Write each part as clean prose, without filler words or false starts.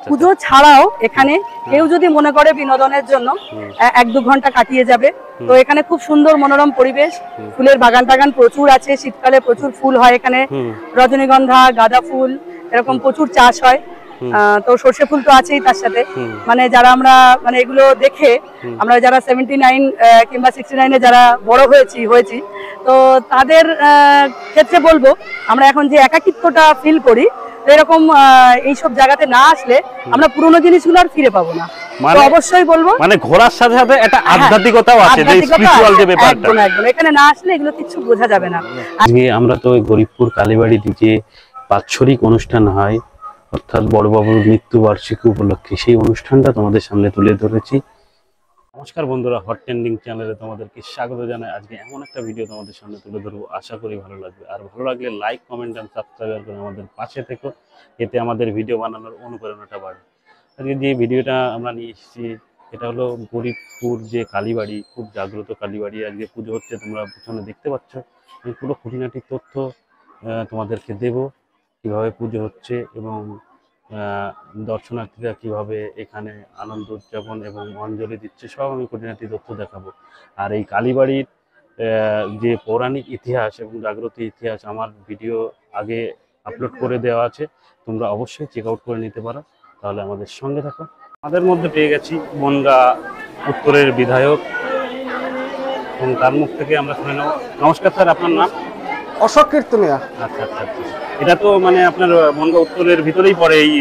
পুজো ছাড়াও এখানে কেউ যদি মনে করে বিনোদনের জন্য 1-2 ঘন্টা কাটিয়ে যাবে, তো এখানে খুব সুন্দর মনোরম পরিবেশ, ফুলের বাগান টাগান প্রচুর আছে, শীতকালে প্রচুর ফুল হয় এখানে, রজনীগন্ধা, গাঁদা ফুল এরকম প্রচুর চাষ হয়। তো সর্ষে ফুল তো আছেই তার সাথে, মানে যারা আমরা মানে এগুলো দেখে আমরা যারা 79 কিংবা 69-এ যারা বড় হয়েছি তো তাদের ক্ষেত্রে বলবো আমরা এখন যে একাকিত্বটা ফিল করি, এরকম এইসব জায়গাতে না আসলে আমরা পুরোনো জিনিসগুলো আর ফিরে পাবো না। তো অবশ্যই বলবো মানে ঘোরার সাথে সাথে একটা আধ্যাত্মিকতাও আছে, যে স্পিরিচুয়াল যে ব্যাপারটা, একদম এখানে না আসলে এগুলো কিছু বোঝা যাবে না। আজকে আমরা তো গরিবপুর কালীবাড়িতে যে বাৎসরিক অনুষ্ঠান হয়, অর্থাৎ বড়বাবুর মৃত্যুবার্ষিকী উপলক্ষে সেই অনুষ্ঠানটা তোমাদের সামনে তুলে ধরেছি। নমস্কার বন্ধুরা, হট ট্রেন্ডিং চ্যানেলে তোমাদেরকে স্বাগত জানাই। আজকে এমন একটা ভিডিও তোমাদের সামনে তুলে ধরবো, আশা করি ভালো লাগবে। আর ভালো লাগলে লাইক, কমেন্ট এন্ড সাবস্ক্রাইব করে আমাদের পাশে থেকো, এতে আমাদের ভিডিও বানানোর অনুপ্রেরণাটা বাড়ে। আজকে যে ভিডিওটা আমরা নিয়ে এসেছি এটা হলো গরিবপুর যে কালীবাড়ি, খুব জাগ্রত কালীবাড়ি। আজকে পুজো হচ্ছে, তোমরা পিছনে দেখতে পাচ্ছ। আমি পুরো খুঁটিনাটি তথ্য তোমাদেরকে দেব, কিভাবে পুজো হচ্ছে এবং দর্শনার্থীরা কিভাবে এখানে আনন্দ উদযাপন এবং অঞ্জলি দিচ্ছে, সব আমি খুঁটিনাটি তথ্য দেখাবো। আর এই কালীবাড়ির যে পৌরাণিক ইতিহাস এবং জাগ্রত ইতিহাস আমার ভিডিও আগে আপলোড করে দেওয়া আছে, তোমরা অবশ্যই চেক আউট করে নিতে পারো। তাহলে আমাদের সঙ্গে থাকো। আমাদের মধ্যে পেয়ে গেছি বনগাঁ উত্তরের বিধায়ক, এবং তার মুখ থেকে আমরা শুনে নেব। নমস্কার স্যার, আপনার নাম? অশোক কীর্তনিয়া। আচ্ছা আচ্ছা আচ্ছা, এটা তো মানে আপনার বনগাঁ উত্তরের ভিতরেই পড়ে। এই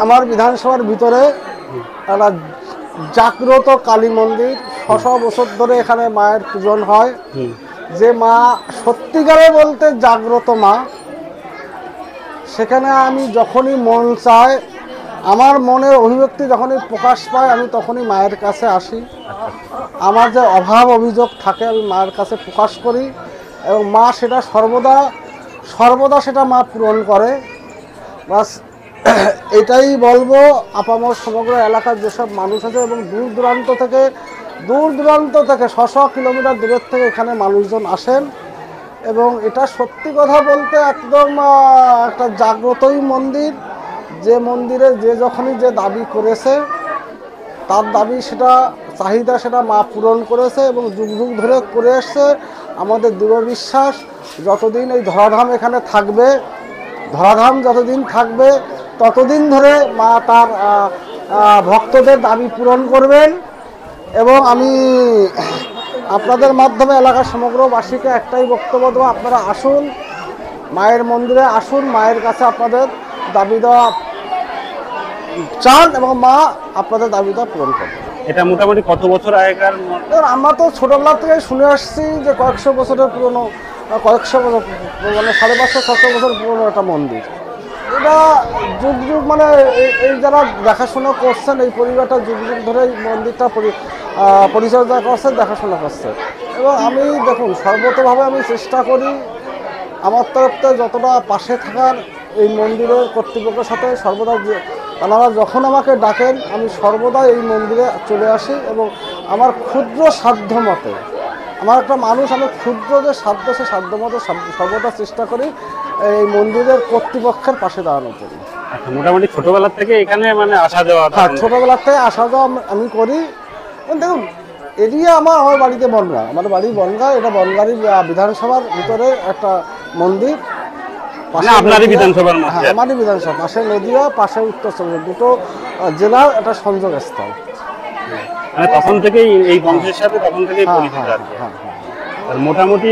আমার বিধানসভার ভিতরে একটা জাগ্রত কালী মন্দির, 600 বছর ধরে এখানে মায়ের পূজন হয়। যে মা সত্যিকারে বলতে জাগ্রত মা, সেখানে আমি যখনই মন চায়, আমার মনের অভিব্যক্তি যখনই প্রকাশ পায়, আমি তখনই মায়ের কাছে আসি। আমার যে অভাব অভিযোগ থাকে আমি মায়ের কাছে প্রকাশ করি, এবং মা সেটা সর্বদা সেটা মা পূরণ করে। বাস এটাই বলবো, আপামর সমগ্র এলাকার যেসব মানুষ আছে এবং দূর দূরান্ত থেকে 600 কিলোমিটার দূরের থেকে এখানে মানুষজন আসেন। এবং এটা সত্যি কথা বলতে একদম একটা জাগ্রতই মন্দির, যে মন্দিরে যে যখনই যে দাবি করেছে তার দাবি, সেটা চাহিদা, সেটা মা পূরণ করেছে এবং যুগ যুগ ধরে করে এসছে। আমাদের দৃঢ় বিশ্বাস, যতদিন এই ধরাধাম এখানে থাকবে, ধরাধাম যতদিন থাকবে ততদিন ধরে মা তার ভক্তদের দাবি পূরণ করবেন। এবং আমি আপনাদের মাধ্যমে এলাকার সমগ্রবাসীকে একটাই বক্তব্য দেবো, আপনারা আসুন, মায়ের মন্দিরে আসুন, মায়ের কাছে আপনাদের দাবি দেওয়া চান এবং মা আপনাদের দাবি দেওয়া পূরণ করবেন। এটা মোটামুটি কত বছর আগেকার? আমরা তো ছোটবেলা থেকে শুনে আসছি যে কয়েকশো বছরের পুরনো, কয়েকশো বছর মানে 550-600 বছর পুরনো একটা মন্দির। এটা যুগ যুগ মানে এই যারা দেখাশোনা করছেন, এই পরিবারটা যুগ যুগ ধরে এই মন্দিরটা পরিচর্যা করছে, দেখাশোনা করছে। এবং আমি দেখুন, সর্বতভাবে আমি চেষ্টা করি আমার তরফ থেকে যতটা পাশে থাকার এই মন্দিরের কর্তৃপক্ষের সাথে। সর্বদা তারা যখন আমাকে ডাকেন আমি সর্বদা এই মন্দিরে চলে আসি, এবং আমার ক্ষুদ্র সাধ্য মতে, আমার একটা মানুষ, আমি ক্ষুদ্র যে সাধ্য, সে সাধ্য মতে সর্বদা চেষ্টা করি এই মন্দিরের কর্তৃপক্ষের পাশে দাঁড়ানোর জন্য। আচ্ছা, মোটামুটি ছোটবেলা থেকে এখানে মানে আসা যাওয়া? হ্যাঁ, ছোটবেলা থেকে আসা যাওয়া আমি করি। দেখুন, এরিয়া আমার বাড়িতে বনগাঁ, আমার বাড়ি বনগাঁ। এটা বনগাঁরই বিধানসভার ভিতরে একটা মন্দির। আপনারই বিধানসভার? হ্যাঁ, আমারই বিধানসভা, পাশে নদীয়া, পাশে উত্তর চব্বিশ, দুটো জেলার একটা সংযোগ স্থল। মানে তখন থেকেই এই বংশের সাথে তখন থেকেই পরিচিত আর কি। আর মোটামুটি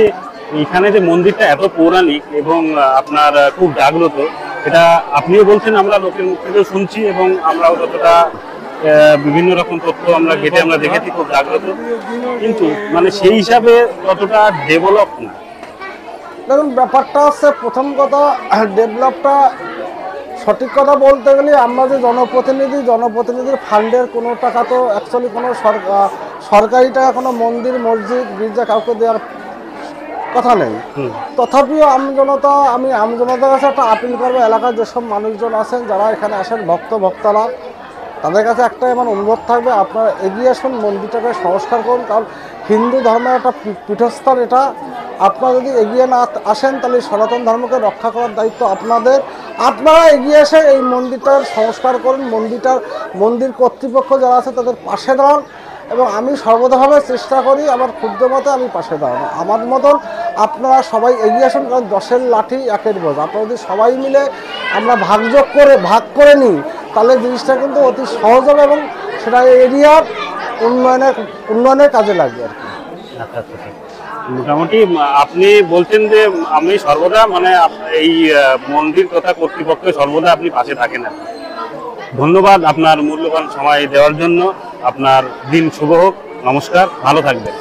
এখানে যে মন্দিরটা এত পৌরাণিক এবং আপনার খুব জাগ্রত, এটা আপনিও বলছেন, আমরা লোকের মুখ থেকেও শুনছি, এবং আমরাও যতটা বিভিন্ন রকম তথ্য আমরা ঘেটে আমরা দেখেছি খুব জাগ্রত, কিন্তু মানে সেই হিসাবে ততটা ডেভেলপ না। দেখুন, ব্যাপারটা হচ্ছে, প্রথম কথা, ডেভেলপটা সঠিক কথা বলতে গেলে আমরা যে জনপ্রতিনিধির ফান্ডের কোনো টাকা তো অ্যাকচুয়ালি কোনো সরকারি টাকা কোনো মন্দির, মসজিদ, গির্জা কাউকে দেওয়ার কথা নেই। তথাপিও আমি আমজনতার কাছে একটা আপিল করবো, এলাকার যেসব মানুষজন আছেন যারা এখানে আসেন ভক্তরা, তাদের কাছে একটা আমার অনুরোধ থাকবে, আপনারা এগিয়ে আসুন, মন্দিরটাকে সংস্কার করুন। কারণ হিন্দু ধর্মের একটা পীঠস্থান এটা। আপনারা যদি এগিয়ে না আসেন তাহলে সনাতন ধর্মকে রক্ষা করার দায়িত্ব আপনাদের। আপনারা এগিয়ে এসে এই মন্দিরটার সংস্কার করুন, মন্দির কর্তৃপক্ষ যারা আছে তাদের পাশে দাঁড়ান, এবং আমি সর্বদাভাবে চেষ্টা করি আমার ক্ষুদ্র মতে আমি পাশে দাঁড়ানো। আমার মতন আপনারা সবাই এগিয়ে আসুন, কারণ 10-এর লাঠি 1-এর বোঝা। আপনারা যদি সবাই মিলে আমরা ভাগ করে নিই তাহলে জিনিসটা কিন্তু অতি সহজ হবে এবং সেটা এরিয়ার উন্নয়নের কাজে লাগবে আর কি। আচ্ছা আচ্ছা আচ্ছা। মোটামুটি আপনি বলছেন যে আমি সর্বদা মানে এই মন্দির তথা কর্তৃপক্ষের সর্বদা আপনি পাশে থাকেন। ধন্যবাদ আপনার মূল্যবান সময় দেওয়ার জন্য। আপনার দিন শুভ হোক। নমস্কার, ভালো থাকবেন।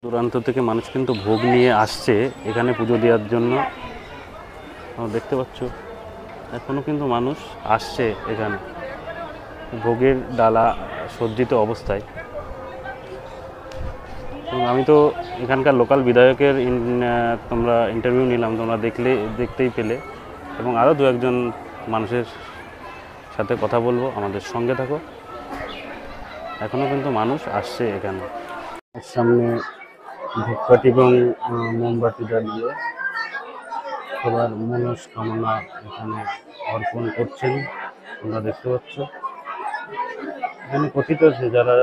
দূরান্ত থেকে মানুষ কিন্তু ভোগ নিয়ে আসছে এখানে পুজো দেওয়ার জন্য। দেখতে পাচ্ছ এখনো কিন্তু মানুষ আসছে এখানে, ভোগের ডালা সজ্জিত অবস্থায়। আমি তো এখানকার লোকাল বিধায়কের তোমরা ইন্টারভিউ নিলাম, তোমরা দেখতেই পেলে, এবং আরও 2-1 মানুষের সাথে কথা বলবো। আমাদের সঙ্গে থাকো। এখনো কিন্তু মানুষ আসছে এখানে। সামনে ধূপকাঠি এবং মোমবাতি জ্বালিয়ে সবার মনস্কামনা এখানে অর্পণ করছেন, তোমরা দেখতে পাচ্ছ। এখানে কথিত আছে যারা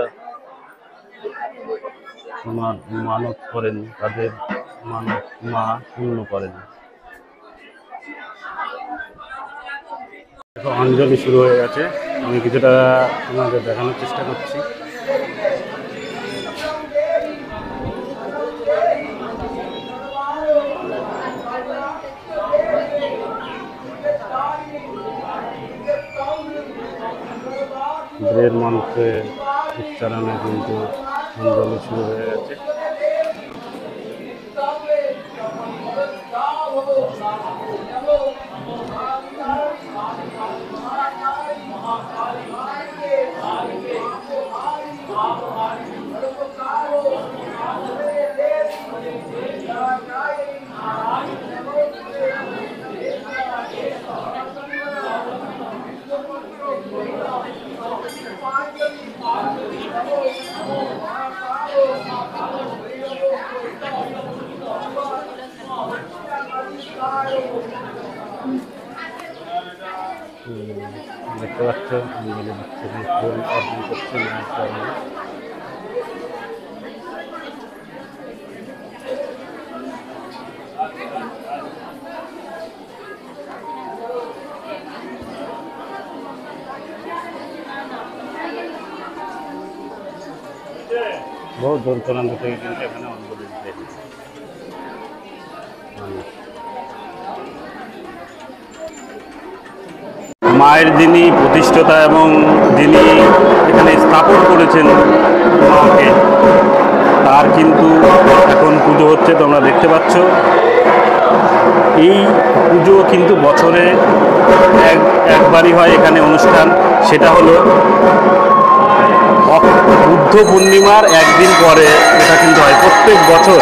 তোমার মানত করেন তাদের মানত মা পূর্ণ করেন। অঞ্জলি শুরু হয়ে গেছে, আমি কিছুটা তোমাদের দেখানোর চেষ্টা করছি। মন্ত্রে উচ্চারণে কিন্তু অঞ্জলি শুরু হয়ে গেছে। দেখতে পাচ্ছ অঞ্জলি দিচ্ছে, ফুল অর্পণ করছে মায়ের চরণে। বহু দূর দূরান্ত থেকে কিন্তু এখানে অঞ্জলি দিতে মায়ের যিনি প্রতিষ্ঠাতা এবং যিনি এখানে স্থাপন করেছেন মাকে, তার কিন্তু এখন পুজো হচ্ছে, তোমরা দেখতে পাচ্ছ। এই পুজো কিন্তু বছরে একবারই হয় এখানে অনুষ্ঠান, সেটা হলো বুদ্ধ পূর্ণিমার একদিন পরে। এটা কিন্তু হয় প্রত্যেক বছর,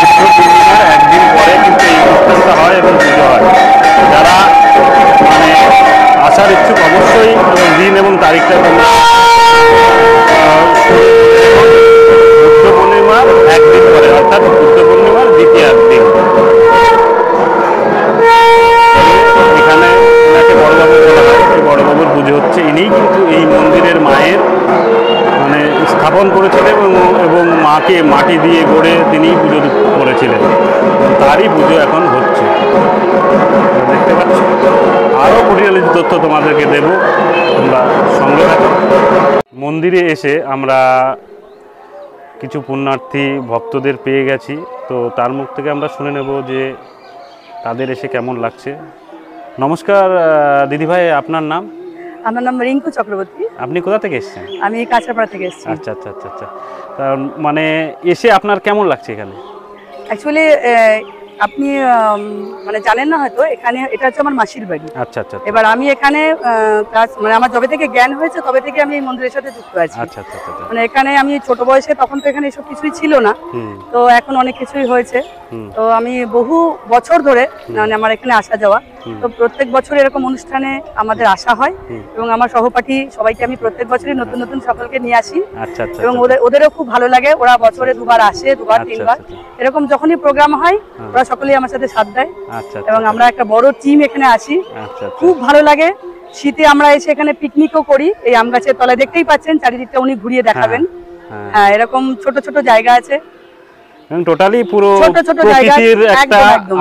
বুদ্ধ পূর্ণিমার একদিন পরে কিন্তু এই অনুষ্ঠানটা হয় এবং পুজো হয়। যারা মানে আসার ইচ্ছুক অবশ্যই দিন এবং তারিখটা তোমরা বুদ্ধ পূর্ণিমার একদিন পরে, অর্থাৎ বুদ্ধ পূর্ণিমার দ্বিতীয় দিন এখানে ওনাকে বড়বাবু বলা হয়। এই বড়বাবুর পুজো হচ্ছে। ইনিই কিন্তু এই মন্দিরের মায়ের মানে স্থাপন করেছিলেন এবং মাকে মাটি দিয়ে গড়ে তিনি পুজো করেছিলেন, তারই পুজো এখন হচ্ছে, দেখতে পাচ্ছ। আরও পরিচালিত তথ্য তোমাদেরকে দেব, তোমরা সঙ্গে থাকো। মন্দিরে এসে আমরা কিছু পুণ্যার্থী ভক্তদের পেয়ে গেছি, তো তার মুখ থেকে আমরা শুনে নেব যে তাদের এসে কেমন লাগছে। নমস্কার দিদিভাই, আপনার নাম? আমার নাম রিঙ্কু চক্রবর্তী। আপনি কোথা থেকে এসেছেন? আমি কাঁচরাপাড়া থেকে এসেছি। আচ্ছা আচ্ছা আচ্ছা আচ্ছা। মানে এসে আপনার কেমন লাগছে এখানে? অ্যাকচুয়ালি আপনি মানে জানেন না হয়তো, এখানে এটা হচ্ছে আমার মাসির বাড়ি। আচ্ছা আচ্ছা এবার আমি এখানে মানে আমার যবে থেকে জ্ঞান হয়েছে তবে থেকে আমি এই মন্দিরের সাথে যুক্ত আছি। আচ্ছা আচ্ছা আচ্ছা। মানে এখানে আমি ছোট বয়সে, তখন তো এখানে এসব কিছুই ছিল না, তো এখন অনেক কিছুই হয়েছে। তো আমি বহু বছর ধরে মানে আমার এখানে আসা যাওয়া, তো প্রত্যেক বছর এরকম অনুষ্ঠানে আমাদের আসা হয় এবং আমার সহপাঠী সবাইকে আমি প্রত্যেক বছরই নতুন নতুন সকলকে নিয়ে আসি। আচ্ছা আচ্ছা। এবং ওদেরও খুব ভালো লাগে, ওরা বছরে দুবার আসে, দুবার তিনবার এরকম যখনই প্রোগ্রাম হয় ওরা সকলেই আমার সাথে সাথ দেয়। আচ্ছা। এবং আমরা একটা বড় টিম এখানে আসি, আচ্ছা। খুব ভালো লাগে। শীতে আমরা এসে এখানে পিকনিকও করি, এই আম গাছের তলায় দেখতেই পাচ্ছেন, চারিদিকটা উনি ঘুরিয়ে দেখাবেন। হ্যাঁ, এরকম ছোট ছোট জায়গা আছে, টোটালি পুরো ছোট ছোট জায়গা, প্রকৃতির একটা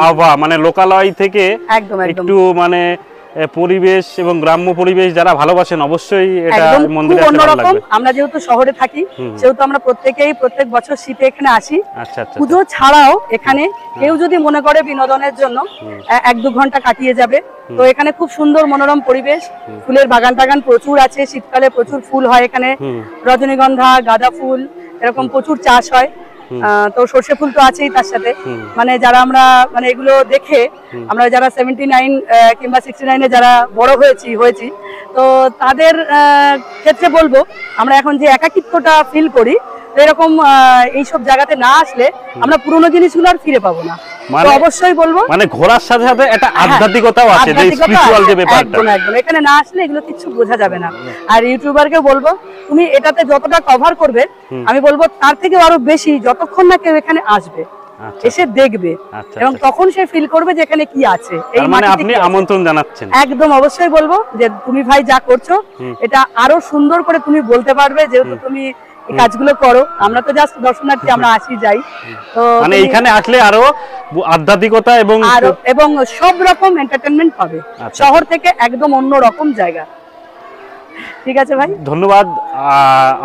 আবহাওয়া, মানে লোকালয় থেকে একদম একটু মানে পরিবেশ এবং গ্রাম্য পরিবেশ যারা ভালোবাসেন অবশ্যই এটা মন্দিরে খুব আসলে ভালো অন্যরকম। লাগবে। আমরা যেহেতু শহরে থাকি সেহেতু আমরা প্রত্যেক বছর শীতে এখানে আসি। আচ্ছা আচ্ছা। পুজো ছাড়াও এখানে কেউ যদি মনে করে বিনোদনের জন্য 1-2 ঘন্টা কাটিয়ে যাবে, তো এখানে খুব সুন্দর মনোরম পরিবেশ, ফুলের বাগান টাগান প্রচুর আছে, শীতকালে প্রচুর ফুল হয় এখানে, রজনীগন্ধা, গাঁদা ফুল এরকম প্রচুর চাষ হয়। তো সর্ষে ফুল তো আছেই তার সাথে। মানে যারা আমরা মানে এগুলো দেখে আমরা যারা 79 কিংবা 69-এ যারা বড় হয়েছি, তো তাদের ক্ষেত্রে বলবো আমরা এখন যে একাকিত্বটা ফিল করি, এরকম এইসব জায়গাতে না আসলে আমরা পুরোনো জিনিসগুলো আর ফিরে পাবো না। তো অবশ্যই বলবো মানে ঘোরার সাথে সাথে একটা আধ্যাত্মিকতাও আছে, যে স্পিরিচুয়াল যে ব্যাপারটা, একদম একদম এখানে না আসলে এগুলো কিছু বোঝা যাবে না। আর ইউটিউবারকে বলবো তুমি এটাতে যতটা কভার করবে, আমি বলবো তার থেকেও আরো বেশি, যতক্ষণ না কেউ এখানে আসবে, এসে দেখবে, এবং তখন সে ফিল করবে যে এখানে কি আছে। এই মানে আপনি আমন্ত্রণ জানাচ্ছেন। একদম অবশ্যই বলবো যে তুমি ভাই যা করছো এটা আরো সুন্দর করে তুমি বলতে পারবে, যেহেতু তুমি এই কাজগুলো করো। আমরা তো জাস্ট দর্শনার্থী, আমরা আসি যাই, তো মানে এখানে আসলে আরো আধ্যাত্মিকতা এবং সব রকম এন্টারটেইনমেন্ট পাবে। শহর থেকে একদম অন্য রকম জায়গা। ঠিক আছে ভাই, ধন্যবাদ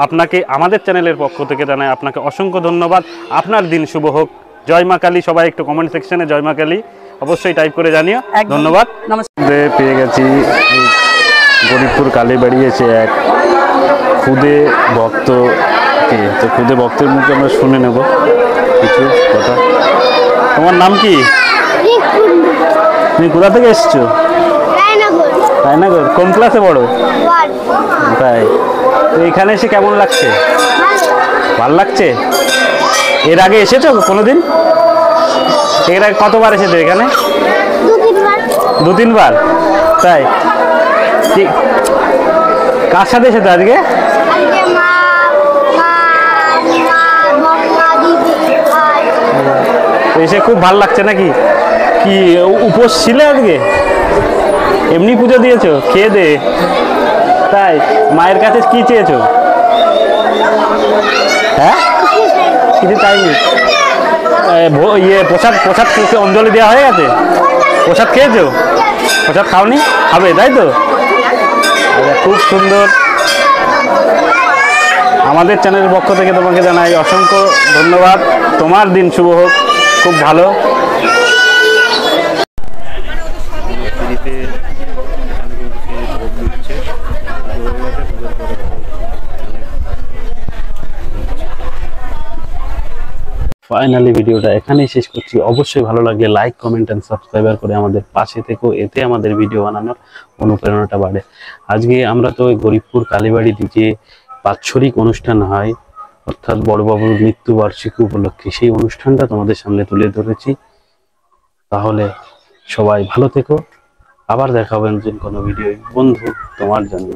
আপনাকে, আমাদের চ্যানেলের পক্ষ থেকে জানাই আপনাকে অসংখ্য ধন্যবাদ। আপনার দিন শুভ হোক। জয় মা কালী। সবাই একটু কমেন্ট সেকশনে জয় মা কালী অবশ্যই টাইপ করে জানিও। ধন্যবাদ। নমস্কার। পেয়ে গেছি গরিবপুর কালীবাড়ি এসে এক খুদে ভক্তকে, তো খুদে ভক্তের মুখে আমরা শুনে নেব কিছু কথা। তোমার নাম কি? তুমি কোথা থেকে এসছো? রায়নগর। কোন ক্লাসে পড়ো? তাই, তো এখানে এসে কেমন লাগছে? ভালো লাগছে। এর আগে এসেছো কোনোদিন? এর আগে কতবার এসেছো এখানে? 2-3 বার। তাই, কার সাথে এসেছো আজকে? এসে খুব ভালো লাগছে নাকি? কি উপোস ছিলে আজকে? এমনি পুজো দিয়েছো? খেয়ে দে। তাই, মায়ের কাছে কি চেয়েছো? হ্যাঁ, কিছু চাইনি। প্রসাদ অঞ্জলি দেওয়া হয়ে গেছে? প্রসাদ খেয়েছো? প্রসাদ খাওনি? খাবে তাই তো? খুব সুন্দর। আমাদের চ্যানেলের পক্ষ থেকে তোমাকে জানাই অসংখ্য ধন্যবাদ। তোমার দিন শুভ হোক, খুব ভালো। ফাইনালি ভিডিওটা এখানেই শেষ করছি। অবশ্যই ভালো লাগলে লাইক, কমেন্ট এন্ড সাবস্ক্রাইবার করে আমাদের পাশে থেকো, এতে আমাদের ভিডিও বানানোর অনুপ্রেরণাটা বাড়ে। আজকে আমরা তো গরিবপুর কালীবাড়িতে যে বাৎসরিক অনুষ্ঠান হয়, অর্থাৎ বড়বাবুর মৃত্যুবার্ষিকী উপলক্ষে, সেই অনুষ্ঠানটা তোমাদের সামনে তুলে ধরেছি। তাহলে সবাই ভালো থেকো, আবার দেখা হবে নতুন কোনো ভিডিও। বন্ধু তোমার জন্য।